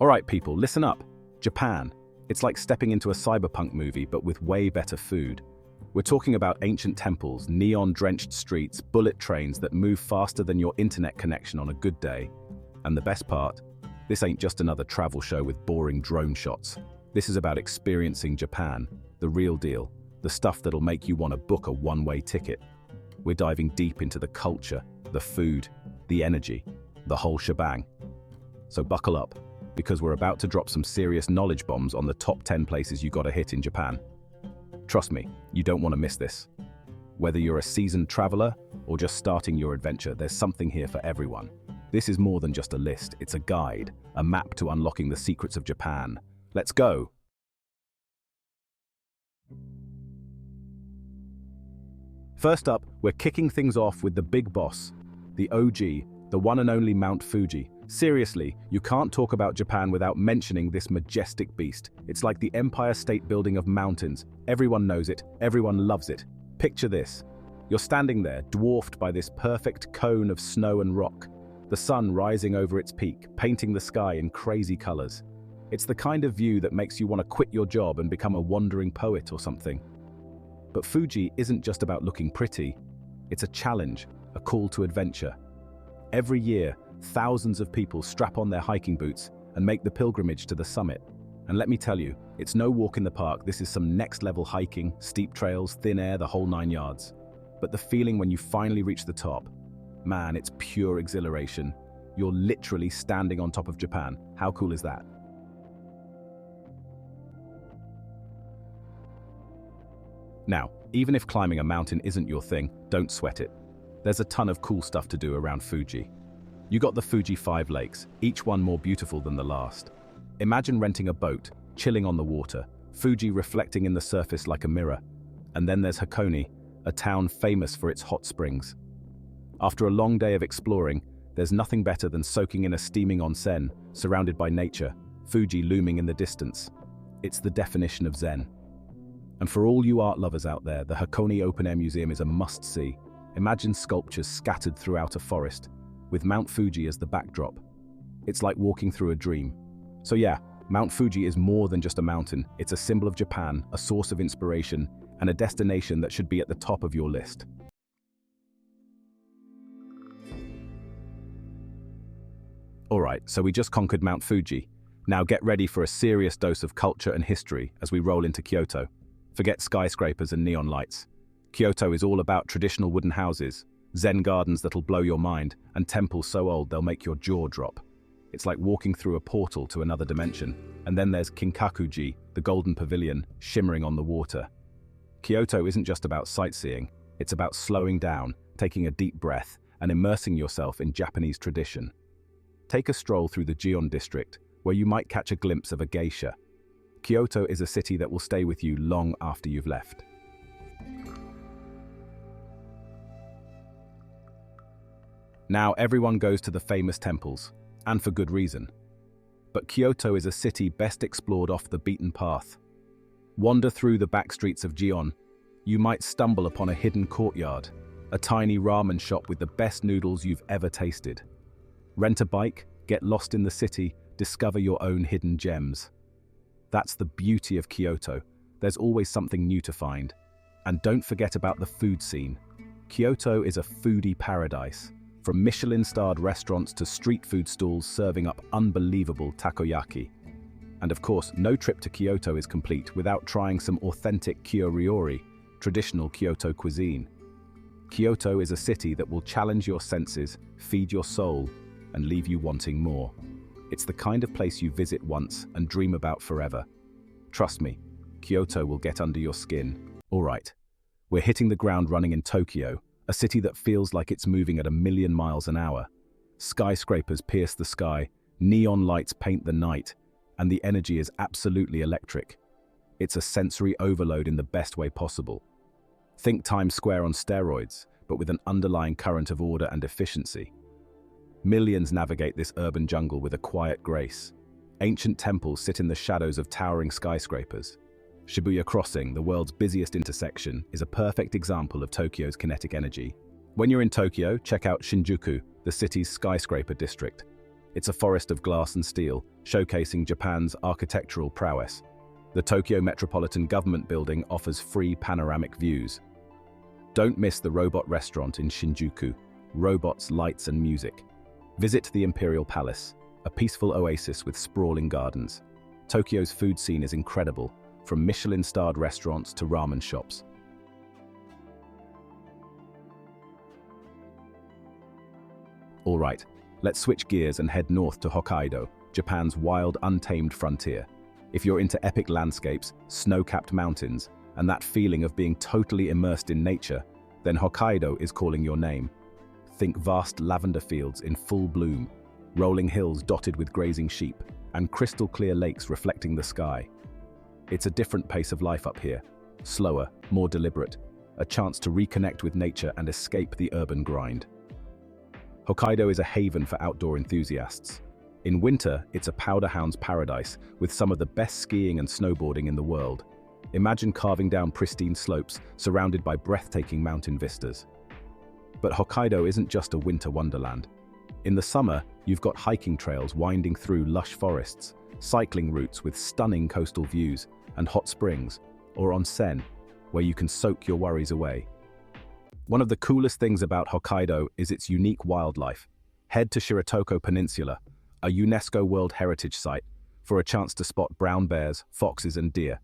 Alright people, listen up. Japan. It's like stepping into a cyberpunk movie but with way better food. We're talking about ancient temples, neon-drenched streets, bullet trains that move faster than your internet connection on a good day. And the best part? This ain't just another travel show with boring drone shots. This is about experiencing Japan, the real deal, the stuff that'll make you want to book a one-way ticket. We're diving deep into the culture, the food, the energy, the whole shebang. So buckle up, because we're about to drop some serious knowledge bombs on the top 10 places you gotta hit in Japan. Trust me, you don't want to miss this. Whether you're a seasoned traveler or just starting your adventure, there's something here for everyone. This is more than just a list, it's a guide, a map to unlocking the secrets of Japan. Let's go! First up, we're kicking things off with the big boss, the OG, the one and only Mount Fuji. Seriously, you can't talk about Japan without mentioning this majestic beast. It's like the Empire State Building of mountains. Everyone knows it, everyone loves it. Picture this. You're standing there, dwarfed by this perfect cone of snow and rock. The sun rising over its peak, painting the sky in crazy colors. It's the kind of view that makes you want to quit your job and become a wandering poet or something. But Fuji isn't just about looking pretty. It's a challenge, a call to adventure. Every year, thousands of people strap on their hiking boots and make the pilgrimage to the summit. And let me tell you, it's no walk in the park. This is some next-level hiking, steep trails, thin air, the whole 9 yards. But the feeling when you finally reach the top, man, it's pure exhilaration. You're literally standing on top of Japan. How cool is that? Now, even if climbing a mountain isn't your thing, don't sweat it. There's a ton of cool stuff to do around Fuji. You got the Fuji 5 lakes, each one more beautiful than the last. Imagine renting a boat, chilling on the water, Fuji reflecting in the surface like a mirror. And then there's Hakone, a town famous for its hot springs. After a long day of exploring, there's nothing better than soaking in a steaming onsen, surrounded by nature, Fuji looming in the distance. It's the definition of Zen. And for all you art lovers out there, the Hakone Open Air Museum is a must-see. Imagine sculptures scattered throughout a forest, with Mount Fuji as the backdrop. It's like walking through a dream. So yeah, Mount Fuji is more than just a mountain. It's a symbol of Japan, a source of inspiration, and a destination that should be at the top of your list. Alright, so we just conquered Mount Fuji. Now get ready for a serious dose of culture and history as we roll into Kyoto. Forget skyscrapers and neon lights. Kyoto is all about traditional wooden houses, Zen gardens that'll blow your mind, and temples so old they'll make your jaw drop. It's like walking through a portal to another dimension. And then there's Kinkaku-ji, the golden pavilion, shimmering on the water. Kyoto isn't just about sightseeing, it's about slowing down, taking a deep breath, and immersing yourself in Japanese tradition. Take a stroll through the Gion district, where you might catch a glimpse of a geisha. Kyoto is a city that will stay with you long after you've left. Now everyone goes to the famous temples, and for good reason. But Kyoto is a city best explored off the beaten path. Wander through the back streets of Gion. You might stumble upon a hidden courtyard, a tiny ramen shop with the best noodles you've ever tasted. Rent a bike, get lost in the city, discover your own hidden gems. That's the beauty of Kyoto. There's always something new to find. And don't forget about the food scene. Kyoto is a foodie paradise. From Michelin-starred restaurants to street food stalls serving up unbelievable takoyaki. And of course, no trip to Kyoto is complete without trying some authentic kyo-ryori, traditional Kyoto cuisine. Kyoto is a city that will challenge your senses, feed your soul, and leave you wanting more. It's the kind of place you visit once and dream about forever. Trust me, Kyoto will get under your skin. Alright, we're hitting the ground running in Tokyo, a city that feels like it's moving at 1,000,000 miles an hour. Skyscrapers pierce the sky, neon lights paint the night, and the energy is absolutely electric. It's a sensory overload in the best way possible. Think Times Square on steroids, but with an underlying current of order and efficiency. Millions navigate this urban jungle with a quiet grace. Ancient temples sit in the shadows of towering skyscrapers. Shibuya Crossing, the world's busiest intersection, is a perfect example of Tokyo's kinetic energy. When you're in Tokyo, check out Shinjuku, the city's skyscraper district. It's a forest of glass and steel, showcasing Japan's architectural prowess. The Tokyo Metropolitan Government Building offers free panoramic views. Don't miss the robot restaurant in Shinjuku, robots, lights and music. Visit the Imperial Palace, a peaceful oasis with sprawling gardens. Tokyo's food scene is incredible, from Michelin-starred restaurants to ramen shops. All right, let's switch gears and head north to Hokkaido, Japan's wild, untamed frontier. If you're into epic landscapes, snow-capped mountains, and that feeling of being totally immersed in nature, then Hokkaido is calling your name. Think vast lavender fields in full bloom, rolling hills dotted with grazing sheep, and crystal-clear lakes reflecting the sky. It's a different pace of life up here, slower, more deliberate, a chance to reconnect with nature and escape the urban grind. Hokkaido is a haven for outdoor enthusiasts. In winter, it's a powder hound's paradise, with some of the best skiing and snowboarding in the world. Imagine carving down pristine slopes, surrounded by breathtaking mountain vistas. But Hokkaido isn't just a winter wonderland. In the summer, you've got hiking trails winding through lush forests, cycling routes with stunning coastal views, and hot springs, or onsen, where you can soak your worries away. One of the coolest things about Hokkaido is its unique wildlife. Head to Shiratoko Peninsula, a UNESCO World Heritage Site, for a chance to spot brown bears, foxes and deer.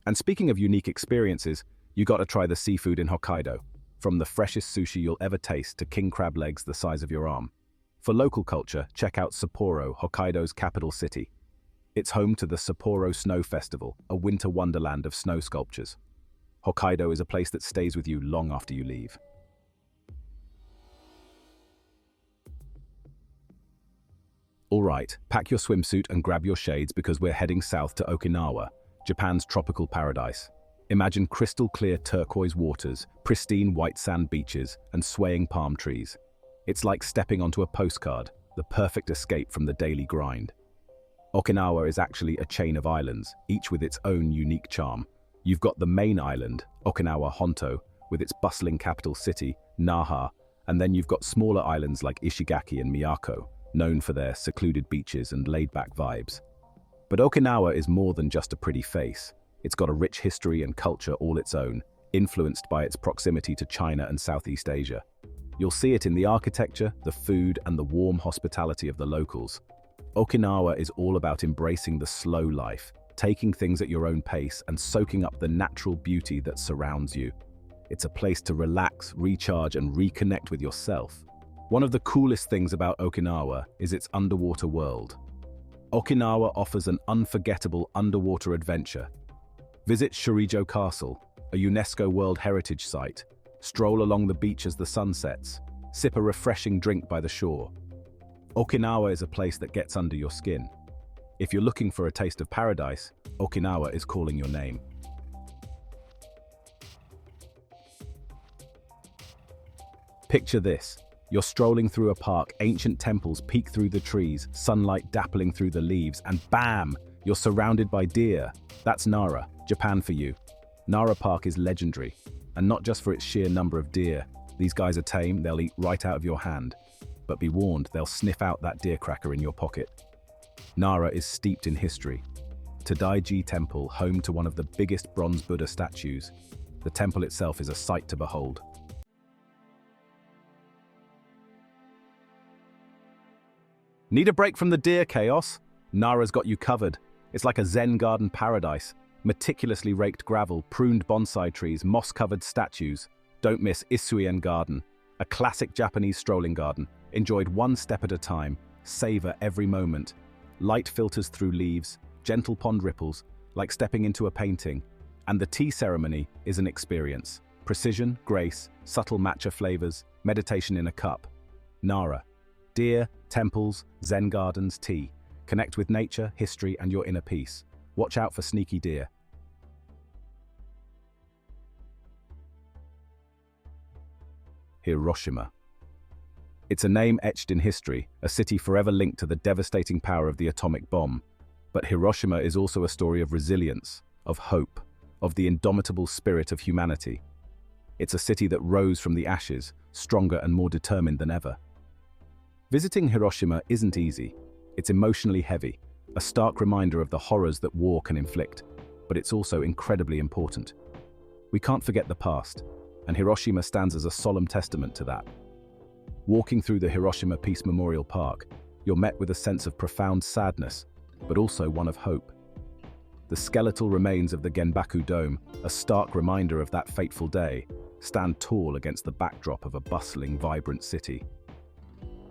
And speaking of unique experiences, you gotta try the seafood in Hokkaido, from the freshest sushi you'll ever taste to king crab legs the size of your arm. For local culture, check out Sapporo, Hokkaido's capital city. It's home to the Sapporo Snow Festival, a winter wonderland of snow sculptures. Hokkaido is a place that stays with you long after you leave. All right, pack your swimsuit and grab your shades because we're heading south to Okinawa, Japan's tropical paradise. Imagine crystal-clear turquoise waters, pristine white sand beaches, and swaying palm trees. It's like stepping onto a postcard, the perfect escape from the daily grind. Okinawa is actually a chain of islands, each with its own unique charm. You've got the main island, Okinawa Honto, with its bustling capital city, Naha, and then you've got smaller islands like Ishigaki and Miyako, known for their secluded beaches and laid-back vibes. But Okinawa is more than just a pretty face. It's got a rich history and culture all its own, influenced by its proximity to China and Southeast Asia. You'll see it in the architecture, the food, and the warm hospitality of the locals. Okinawa is all about embracing the slow life, taking things at your own pace and soaking up the natural beauty that surrounds you. It's a place to relax, recharge, and reconnect with yourself. One of the coolest things about Okinawa is its underwater world. Okinawa offers an unforgettable underwater adventure. Visit Shurijo Castle, a UNESCO World Heritage Site. Stroll along the beach as the sun sets. Sip a refreshing drink by the shore. Okinawa is a place that gets under your skin. If you're looking for a taste of paradise, Okinawa is calling your name. Picture this. You're strolling through a park, ancient temples peek through the trees, sunlight dappling through the leaves, and bam! You're surrounded by deer. That's Nara, Japan for you. Nara Park is legendary, and not just for its sheer number of deer. These guys are tame, they'll eat right out of your hand. But be warned, they'll sniff out that deer cracker in your pocket. Nara is steeped in history. Tadaiji Temple, home to one of the biggest bronze Buddha statues. The temple itself is a sight to behold. Need a break from the deer chaos? Nara's got you covered. It's like a Zen garden paradise. Meticulously raked gravel, pruned bonsai trees, moss-covered statues. Don't miss Isuien Garden, a classic Japanese strolling garden. Enjoyed one step at a time. Savor every moment. Light filters through leaves, gentle pond ripples, like stepping into a painting. And the tea ceremony is an experience. Precision, grace, subtle matcha flavors, meditation in a cup. Nara. Deer, temples, Zen gardens, tea. Connect with nature, history, and your inner peace. Watch out for sneaky deer. Hiroshima. It's a name etched in history, a city forever linked to the devastating power of the atomic bomb. But Hiroshima is also a story of resilience, of hope, of the indomitable spirit of humanity. It's a city that rose from the ashes, stronger and more determined than ever. Visiting Hiroshima isn't easy. It's emotionally heavy, a stark reminder of the horrors that war can inflict, but it's also incredibly important. We can't forget the past, and Hiroshima stands as a solemn testament to that. Walking through the Hiroshima Peace Memorial Park, you're met with a sense of profound sadness, but also one of hope. The skeletal remains of the Genbaku Dome, a stark reminder of that fateful day, stand tall against the backdrop of a bustling, vibrant city.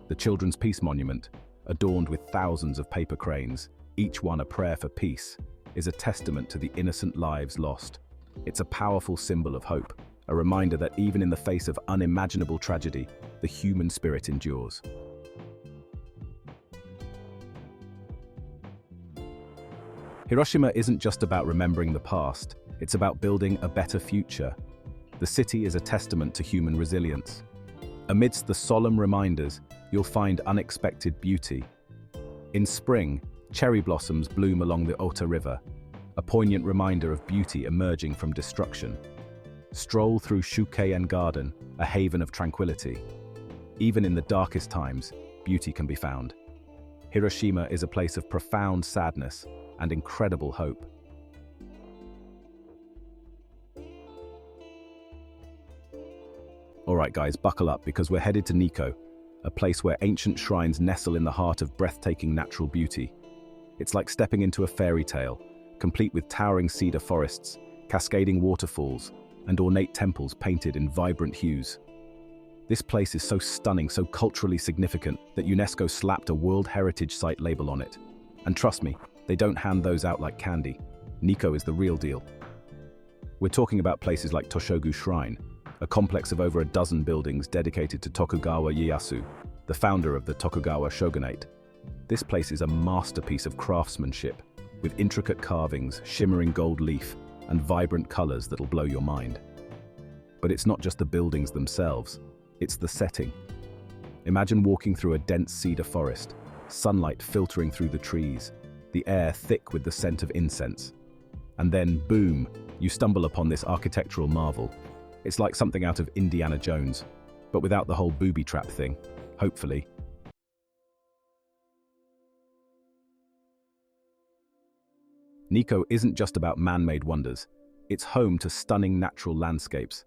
The Children's Peace Monument, adorned with thousands of paper cranes, each one a prayer for peace, is a testament to the innocent lives lost. It's a powerful symbol of hope, a reminder that even in the face of unimaginable tragedy, the human spirit endures. Hiroshima isn't just about remembering the past, it's about building a better future. The city is a testament to human resilience. Amidst the solemn reminders, you'll find unexpected beauty. In spring, cherry blossoms bloom along the Ota River, a poignant reminder of beauty emerging from destruction. Stroll through Shukeien Garden, a haven of tranquility. Even in the darkest times, beauty can be found. Hiroshima is a place of profound sadness and incredible hope. Alright guys, buckle up because we're headed to Nikko, a place where ancient shrines nestle in the heart of breathtaking natural beauty. It's like stepping into a fairy tale, complete with towering cedar forests, cascading waterfalls, and ornate temples painted in vibrant hues. This place is so stunning, so culturally significant, that UNESCO slapped a World Heritage Site label on it. And trust me, they don't hand those out like candy. Nikko is the real deal. We're talking about places like Toshogu Shrine, a complex of over a dozen buildings dedicated to Tokugawa Ieyasu, the founder of the Tokugawa shogunate. This place is a masterpiece of craftsmanship, with intricate carvings, shimmering gold leaf, and vibrant colors that'll blow your mind. But it's not just the buildings themselves, it's the setting. Imagine walking through a dense cedar forest, sunlight filtering through the trees, the air thick with the scent of incense. And then, boom, you stumble upon this architectural marvel. It's like something out of Indiana Jones, but without the whole booby trap thing, hopefully. Nikko isn't just about man-made wonders. It's home to stunning natural landscapes.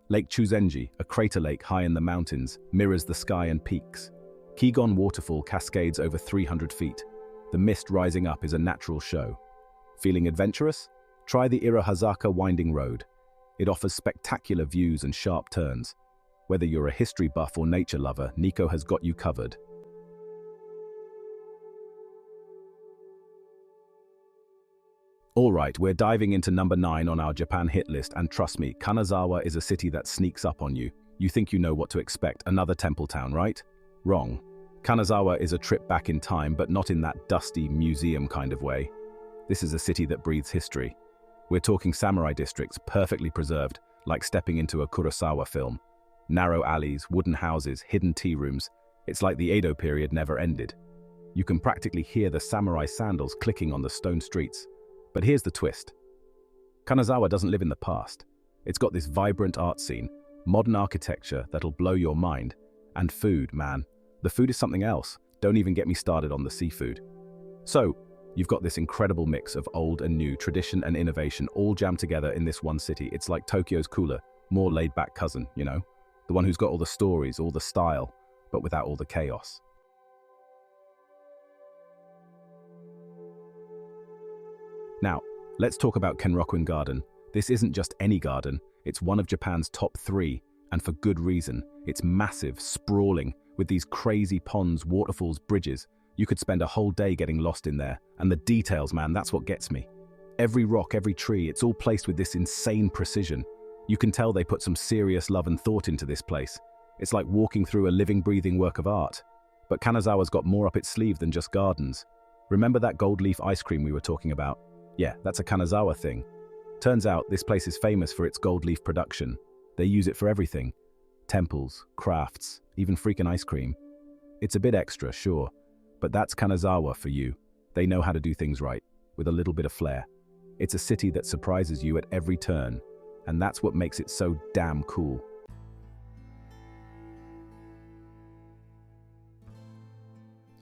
Lake Chuzenji, a crater lake high in the mountains, mirrors the sky and peaks. Kigon Waterfall cascades over 300 feet. The mist rising up is a natural show. Feeling adventurous? Try the Irohazaka Winding Road. It offers spectacular views and sharp turns. Whether you're a history buff or nature lover, Nikko has got you covered. Alright, we're diving into number 9 on our Japan hit list, and trust me, Kanazawa is a city that sneaks up on you. You think you know what to expect, another temple town, right? Wrong. Kanazawa is a trip back in time, but not in that dusty museum kind of way. This is a city that breathes history. We're talking samurai districts, perfectly preserved, like stepping into a Kurosawa film. Narrow alleys, wooden houses, hidden tea rooms. It's like the Edo period never ended. You can practically hear the samurai sandals clicking on the stone streets. But here's the twist. Kanazawa doesn't live in the past. It's got this vibrant art scene, modern architecture that'll blow your mind. And food, man. The food is something else. Don't even get me started on the seafood. So, you've got this incredible mix of old and new, tradition and innovation all jammed together in this one city. It's like Tokyo's cooler, more laid-back cousin, you know? The one who's got all the stories, all the style, but without all the chaos. Now, let's talk about Kenrokuin Garden. This isn't just any garden, it's one of Japan's top 3, and for good reason. It's massive, sprawling, with these crazy ponds, waterfalls, bridges. You could spend a whole day getting lost in there, and the details, man, that's what gets me. Every rock, every tree, it's all placed with this insane precision. You can tell they put some serious love and thought into this place. It's like walking through a living, breathing work of art. But Kanazawa's got more up its sleeve than just gardens. Remember that gold leaf ice cream we were talking about? Yeah, that's a Kanazawa thing. Turns out this place is famous for its gold leaf production. They use it for everything. Temples, crafts, even freaking ice cream. It's a bit extra, sure, but that's Kanazawa for you. They know how to do things right, with a little bit of flair. It's a city that surprises you at every turn, and that's what makes it so damn cool.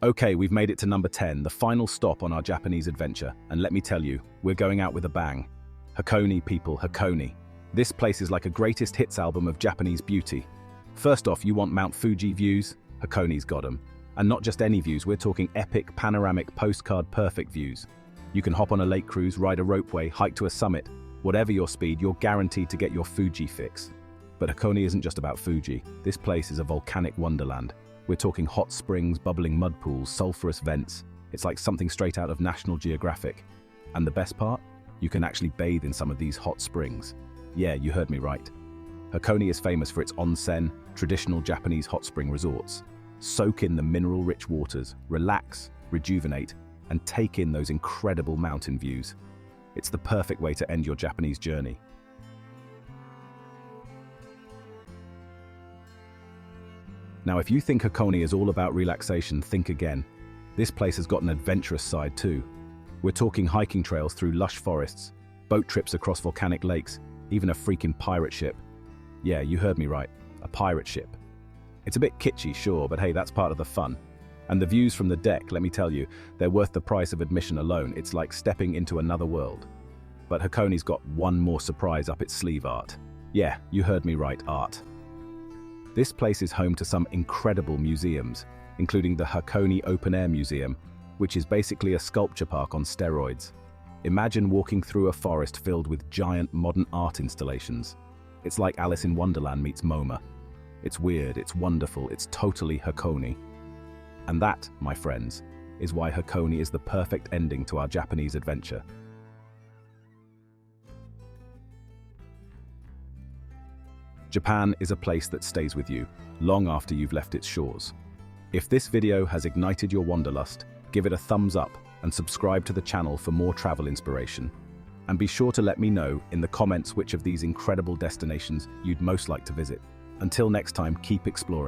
Okay, we've made it to number 10, the final stop on our Japanese adventure, and let me tell you, we're going out with a bang. Hakone, people, Hakone. This place is like a greatest hits album of Japanese beauty. First off, you want Mount Fuji views? Hakone's got 'em. And not just any views, we're talking epic, panoramic, postcard-perfect views. You can hop on a lake cruise, ride a ropeway, hike to a summit. Whatever your speed, you're guaranteed to get your Fuji fix. But Hakone isn't just about Fuji. This place is a volcanic wonderland. We're talking hot springs, bubbling mud pools, sulfurous vents. It's like something straight out of National Geographic. And the best part? You can actually bathe in some of these hot springs. Yeah, you heard me right. Hakone is famous for its onsen, traditional Japanese hot spring resorts. Soak in the mineral-rich waters, relax, rejuvenate, and take in those incredible mountain views. It's the perfect way to end your Japanese journey. Now, if you think Hakone is all about relaxation, think again. This place has got an adventurous side too. We're talking hiking trails through lush forests, boat trips across volcanic lakes, even a freaking pirate ship. Yeah, you heard me right, a pirate ship. It's a bit kitschy, sure, but hey, that's part of the fun. And the views from the deck, let me tell you, they're worth the price of admission alone. It's like stepping into another world. But Hakone's got one more surprise up its sleeve, art. Yeah, you heard me right, art. This place is home to some incredible museums, including the Hakone Open Air Museum, which is basically a sculpture park on steroids. Imagine walking through a forest filled with giant modern art installations. It's like Alice in Wonderland meets MoMA. It's weird, it's wonderful, it's totally Hakone. And that, my friends, is why Hakone is the perfect ending to our Japanese adventure. Japan is a place that stays with you, long after you've left its shores. If this video has ignited your wanderlust, give it a thumbs up and subscribe to the channel for more travel inspiration. And be sure to let me know in the comments which of these incredible destinations you'd most like to visit. Until next time, keep exploring.